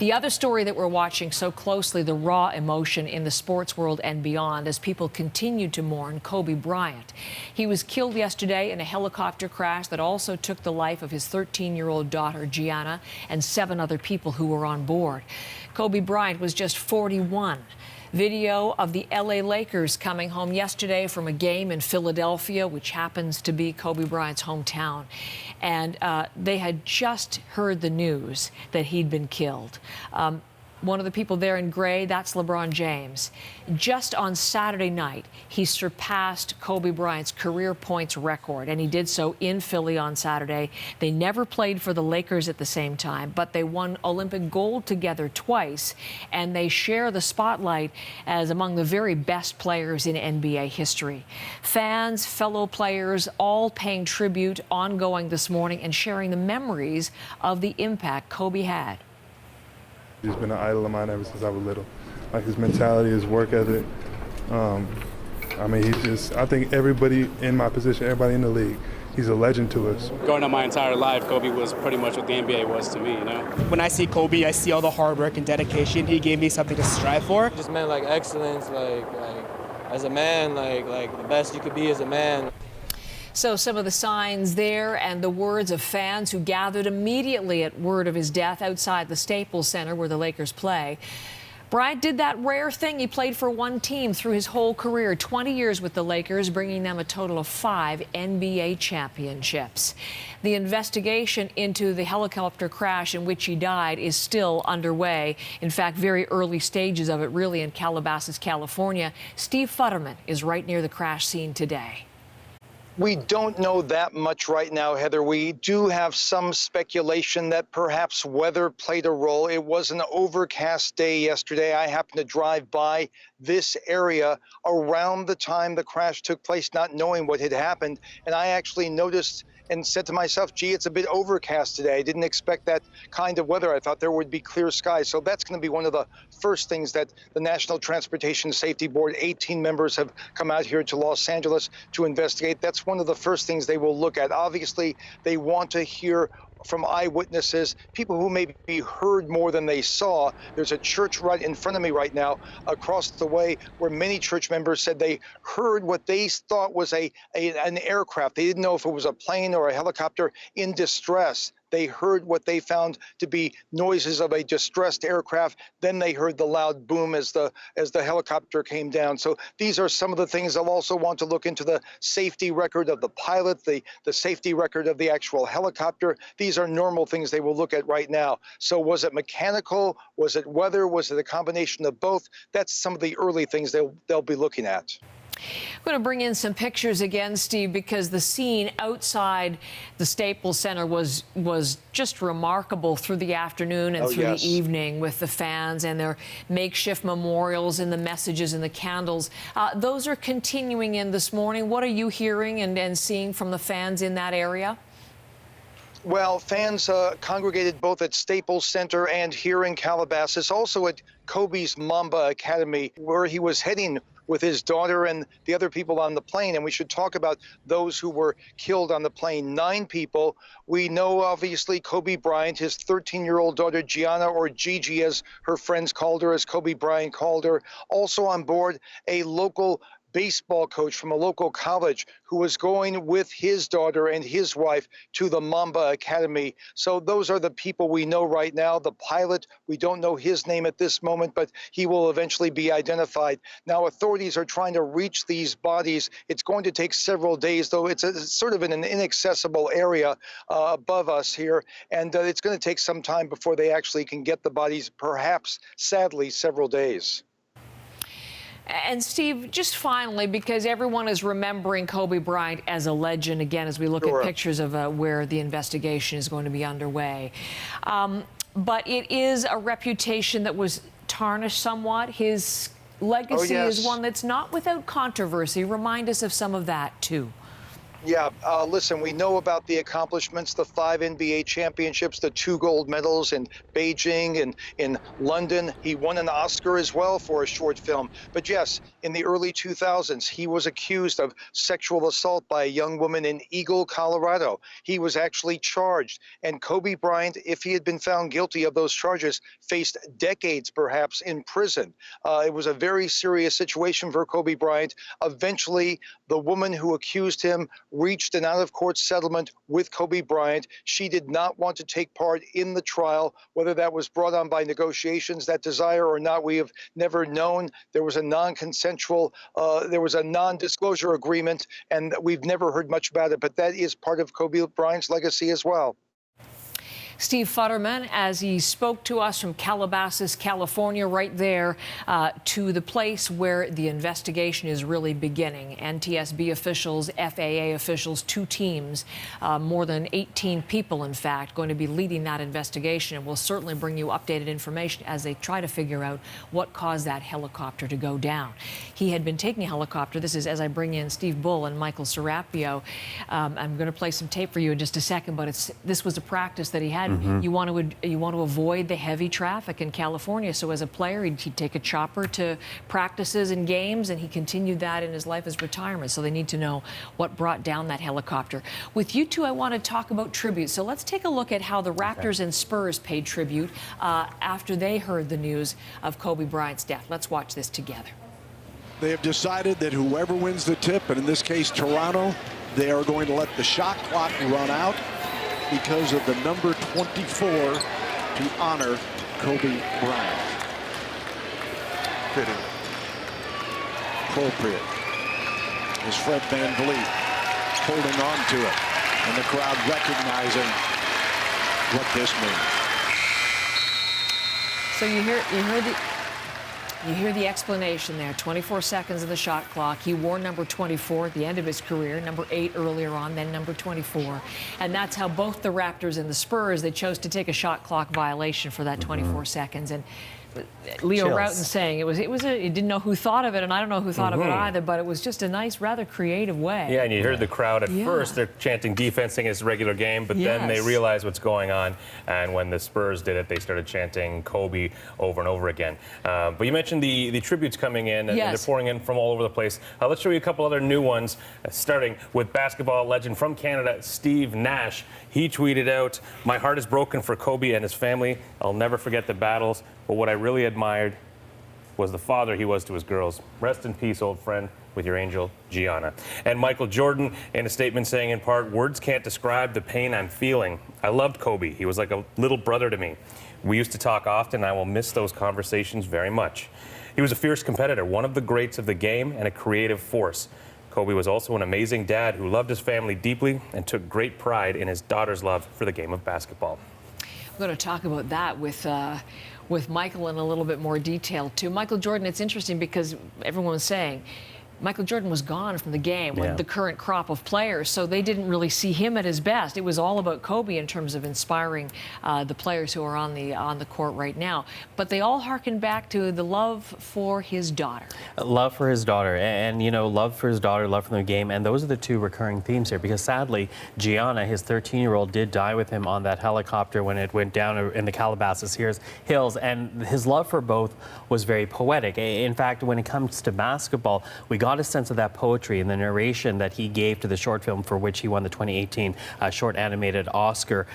The other story that we're watching so closely, the raw emotion in the sports world and beyond as people continue to mourn Kobe Bryant. He was killed yesterday in a helicopter crash that also took the life of his 13-year-old daughter, Gianna, and 7 other people who were on board. Kobe Bryant was just 41. Video of the LA Lakers coming home yesterday from a game in Philadelphia, which happens to be Kobe Bryant's hometown. And they had just heard the news that he'd been killed. One of the people there in gray, that's LeBron James. Just on Saturday night, he surpassed Kobe Bryant's career points record, and he did so in Philly on Saturday. They never played for the Lakers at the same time, but they won Olympic gold together twice, and they share the spotlight as among the very best players in NBA history. Fans, fellow players, all paying tribute ongoing this morning and sharing the memories of the impact Kobe had. He's been an idol of mine ever since I was little. Like his mentality, his work ethic. I mean, I think everybody in my position, everybody in the league, he's a legend to us. Growing up my entire life, Kobe was pretty much what the NBA was to me, you know? When I see Kobe, I see all the hard work and dedication. He gave me something to strive for. It just meant like excellence, like as a man, like the best you could be as a man. So some of the signs there and the words of fans who gathered immediately at word of his death outside the Staples Center where the Lakers play. Bryant did that rare thing. He played for one team through his whole career, 20 years with the Lakers, bringing them a total of 5 NBA championships. The investigation into the helicopter crash in which he died is still underway. In fact, very early stages of it, really, in Calabasas, California. Steve Futterman is right near the crash scene today. We don't know that much right now, Heather. We do have some speculation that perhaps weather played a role. It was an overcast day yesterday. I happened to drive by this area around the time the crash took place, not knowing what had happened. And I actually noticed and said to myself, gee, it's a bit overcast today. I didn't expect that kind of weather. I thought there would be clear skies. So that's going to be one of the first things that the National Transportation Safety Board, 18 members have come out here to Los Angeles to investigate. That's one of the first things they will look at. Obviously, they want to hear from eyewitnesses, people who maybe heard more than they saw. There's a church right in front of me right now, across the way, where many church members said they heard what they thought was an aircraft. They didn't know if it was a plane or a helicopter in distress. They heard what they found to be noises of a distressed aircraft. Then they heard the loud boom as the helicopter came down. So these are some of the things. They'll also want to look into the safety record of the pilot, the safety record of the actual helicopter. These are normal things they will look at right now. So was it mechanical? Was it weather? Was it a combination of both? That's some of the early things they'll be looking at. I'm going to bring in some pictures again, Steve, because the scene outside the Staples Center was just remarkable through the afternoon and through the evening with the fans and their makeshift memorials and the messages and the candles. Those are continuing in this morning. What are you hearing and seeing from the fans in that area? Well, fans congregated both at Staples Center and here in Calabasas, also at Kobe's Mamba Academy, where he was heading with his daughter and the other people on the plane. And we should talk about those who were killed on the plane. 9 people. We know, obviously, Kobe Bryant, his 13-year-old daughter, Gianna, or Gigi, as her friends called her, as Kobe Bryant called her. Also on board, a local baseball coach from a local college who was going with his daughter and his wife to the Mamba Academy. So those are the people we know right now. The pilot, we don't know his name at this moment, but he will eventually be identified. Now, authorities are trying to reach these bodies. It's going to take several days, though. It's sort of in an inaccessible area above us here, and it's going to take some time before they actually can get the bodies, perhaps, sadly, several days. And Steve, just finally, because everyone is remembering Kobe Bryant as a legend again as we look at pictures of where the investigation is going to be underway. But it is a reputation that was tarnished somewhat. His legacy is one that's not without controversy. Remind us of some of that, too. Yeah, listen, we know about the accomplishments, the 5 NBA championships, the 2 gold medals in Beijing and in London. He won an Oscar as well for a short film. But yes, in the early 2000s, he was accused of sexual assault by a young woman in Eagle, Colorado. He was actually charged. And Kobe Bryant, if he had been found guilty of those charges, faced decades perhaps in prison. It was a very serious situation for Kobe Bryant. Eventually, the woman who accused him reached an out-of-court settlement with Kobe Bryant. She did not want to take part in the trial. Whether that was brought on by negotiations, that desire or not, we have never known. There was a non-consensual, there was a non-disclosure agreement, and we've never heard much about it. But that is part of Kobe Bryant's legacy as well. Steve Futterman, as he spoke to us from Calabasas, California, right there to the place where the investigation is really beginning. NTSB officials, FAA officials, 2 teams, more than 18 people, in fact, going to be leading that investigation. And we'll certainly bring you updated information as they try to figure out what caused that helicopter to go down. He had been taking a helicopter. This is as I bring in Steve Bull and Michael Serapio. I'm going to play some tape for you in just a second, but this was a practice that he had. You want to avoid the heavy traffic in California. So as a player, he'd take a chopper to practices and games, and he continued that in his life as retirement. So they need to know what brought down that helicopter. With you two, I want to talk about tribute. So let's take a look at how the Raptors and Spurs paid tribute after they heard the news of Kobe Bryant's death. Let's watch this together. They have decided that whoever wins the tip, and in this case Toronto, they are going to let the shot clock run out because of the number 24 to honor Kobe Bryant. Fitting. Appropriate. Is Fred VanVleet holding on to it, and the crowd recognizing what this means. So you hear the explanation there. 24 seconds of the shot clock. He wore number 24 at the end of his career, number 8 earlier on, then number 24. And that's how both the Raptors and the Spurs, they chose to take a shot clock violation for that 24 seconds. And Leo Routon saying he didn't know who thought of it, and I don't know who thought of it either, but it was just a nice, rather creative way. Yeah, and you heard the crowd at first, they're chanting defense, saying it's a regular game, but then they realized what's going on, and when the Spurs did it, they started chanting Kobe over and over again. But you mentioned the tributes coming in, and they're pouring in from all over the place. Let's show you a couple other new ones, starting with basketball legend from Canada, Steve Nash. He tweeted out, "My heart is broken for Kobe and his family. I'll never forget the battles, but what I really admired was the father he was to his girls. Rest in peace, old friend, with your angel, Gianna." And Michael Jordan, in a statement saying in part, "Words can't describe the pain I'm feeling. I loved Kobe. He was like a little brother to me. We used to talk often. I will miss those conversations very much. He was a fierce competitor, one of the greats of the game, and a creative force. Kobe was also an amazing dad who loved his family deeply and took great pride in his daughter's love for the game of basketball." We're going to talk about that with Michael in a little bit more detail, too. Michael Jordan, it's interesting because everyone was saying Michael Jordan was gone from the game with the current crop of players, so they didn't really see him at his best. It was all about Kobe in terms of inspiring the players who are on the court right now. But they all harken back to the love for his daughter. Love for his daughter, and you know, love for his daughter, love for the game, and those are the two recurring themes here. Because sadly, Gianna, his 13-year-old, did die with him on that helicopter when it went down in the Calabasas hills, and his love for both was very poetic. In fact, when it comes to basketball, we got a sense of that poetry in the narration that he gave to the short film for which he won the 2018 short animated Oscar,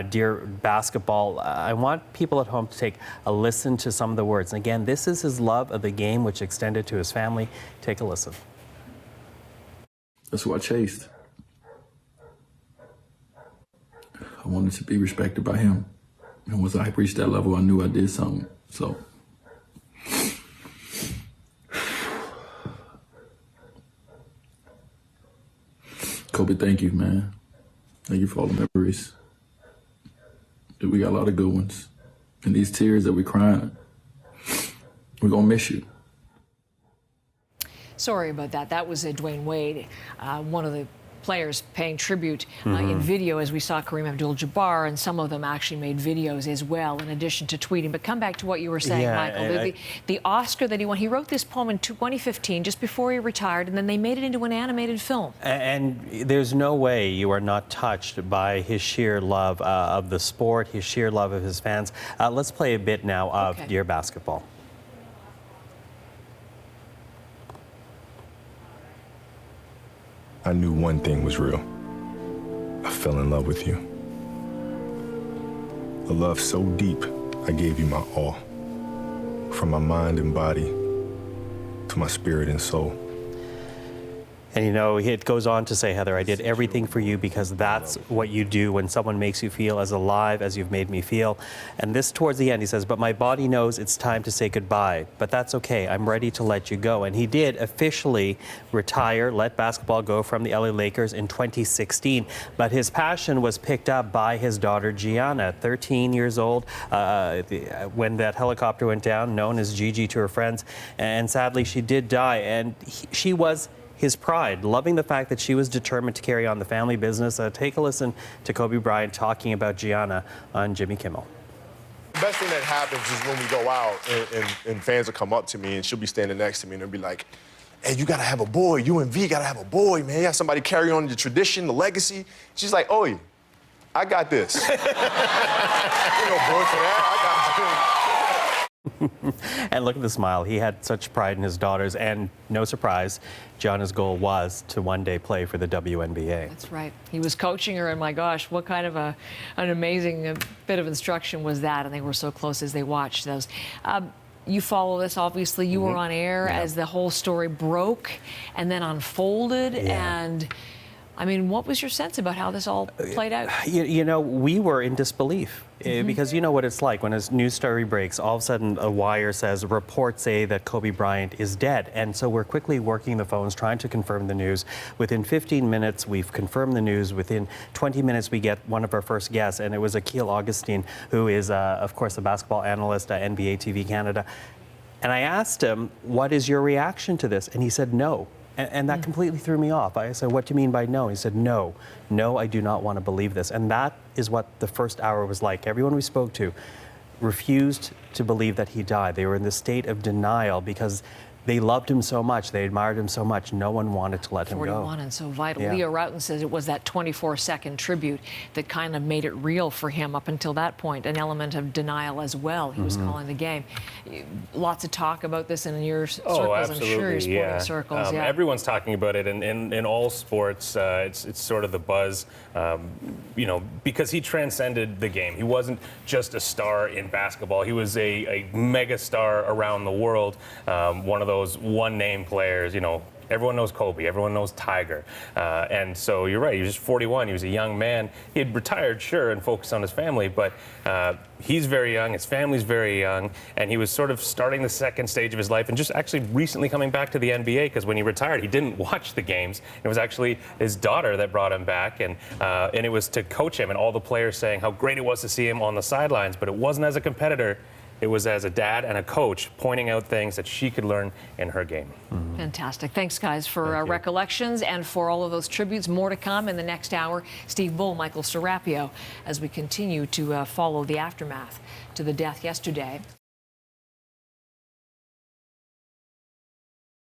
Dear Basketball. I want people at home to take a listen to some of the words. And again, this is his love of the game, which extended to his family. Take a listen. That's what I chased. I wanted to be respected by him. And once I reached that level, I knew I did something. So Kobe, thank you, man. Thank you for all the memories. We got a lot of good ones. And these tears that we're crying, we're going to miss you. Sorry about that. That was Dwayne Wade, one of the players paying tribute in video, as we saw Kareem Abdul-Jabbar, and some of them actually made videos as well, in addition to tweeting. But come back to what you were saying, Michael. The Oscar that he won, he wrote this poem in 2015, just before he retired, and then they made it into an animated film. And there's no way you are not touched by his sheer love of the sport, his sheer love of his fans. Let's play a bit now of Dear Basketball. I knew one thing was real. I fell in love with you. A love so deep, I gave you my all. From my mind and body to my spirit and soul. And, you know, it goes on to say, Heather, I did everything for you because that's what you do when someone makes you feel as alive as you've made me feel. And this towards the end, he says, but my body knows it's time to say goodbye. But that's okay. I'm ready to let you go. And he did officially retire, let basketball go from the LA Lakers in 2016. But his passion was picked up by his daughter, Gianna, 13 years old, when that helicopter went down, known as Gigi to her friends. And sadly, she did die. And she was his pride, loving the fact that she was determined to carry on the family business. Take a listen to Kobe Bryant talking about Gianna on Jimmy Kimmel. The best thing that happens is when we go out and fans will come up to me and she'll be standing next to me and they'll be like, hey, you gotta have a boy, you and V gotta have a boy, man. You have somebody carry on the tradition, the legacy. She's like, oh, I got this. Ain't no boy for that, I got this. And look at the smile. He had such pride in his daughters, and no surprise, Gianna's goal was to one day play for the WNBA. That's right. He was coaching her, and my gosh, what kind of an amazing bit of instruction was that? And they were so close as they watched those. You follow this, obviously. You were on air as the whole story broke and then unfolded. And I mean, what was your sense about how this all played out? You know, we were in disbelief because you know what it's like when a news story breaks. All of a sudden, a wire says reports say that Kobe Bryant is dead, and so we're quickly working the phones, trying to confirm the news. Within 15 minutes, we've confirmed the news. Within 20 minutes, we get one of our first guests, and it was Akil Augustine, who is, of course, a basketball analyst at NBA TV Canada. And I asked him, "What is your reaction to this?" And he said, "No." And that completely threw me off. I said, what do you mean by no? He said, no, I do not want to believe this. And that is what the first hour was like. Everyone we spoke to refused to believe that he died. They were in this state of denial because they loved him so much, they admired him so much, no one wanted to let him go. 41 and so vital. Leo Routon says it was that 24-second tribute that kind of made it real for him up until that point, an element of denial as well. He was calling the game. Lots of talk about this in your circles, I'm sure, your sporting circles. Everyone's talking about it in all sports. It's sort of the buzz, you know, because he transcended the game. He wasn't just a star in basketball. He was a mega star around the world, one of those one-name players. You know, everyone knows Kobe, everyone knows Tiger, and so you're right. He was just 41. He was a young man. He had retired, sure, and focused on his family, but he's very young. His family's very young, and he was sort of starting the second stage of his life, and just actually recently coming back to the NBA, because when he retired, he didn't watch the games. It was actually his daughter that brought him back, and it was to coach him, and all the players saying how great it was to see him on the sidelines, but it wasn't as a competitor. It was as a dad and a coach pointing out things that she could learn in her game. Fantastic. Thanks, guys, for recollections and for all of those tributes. More to come in the next hour. Steve Bull, Michael Serapio, as we continue to follow the aftermath to the death yesterday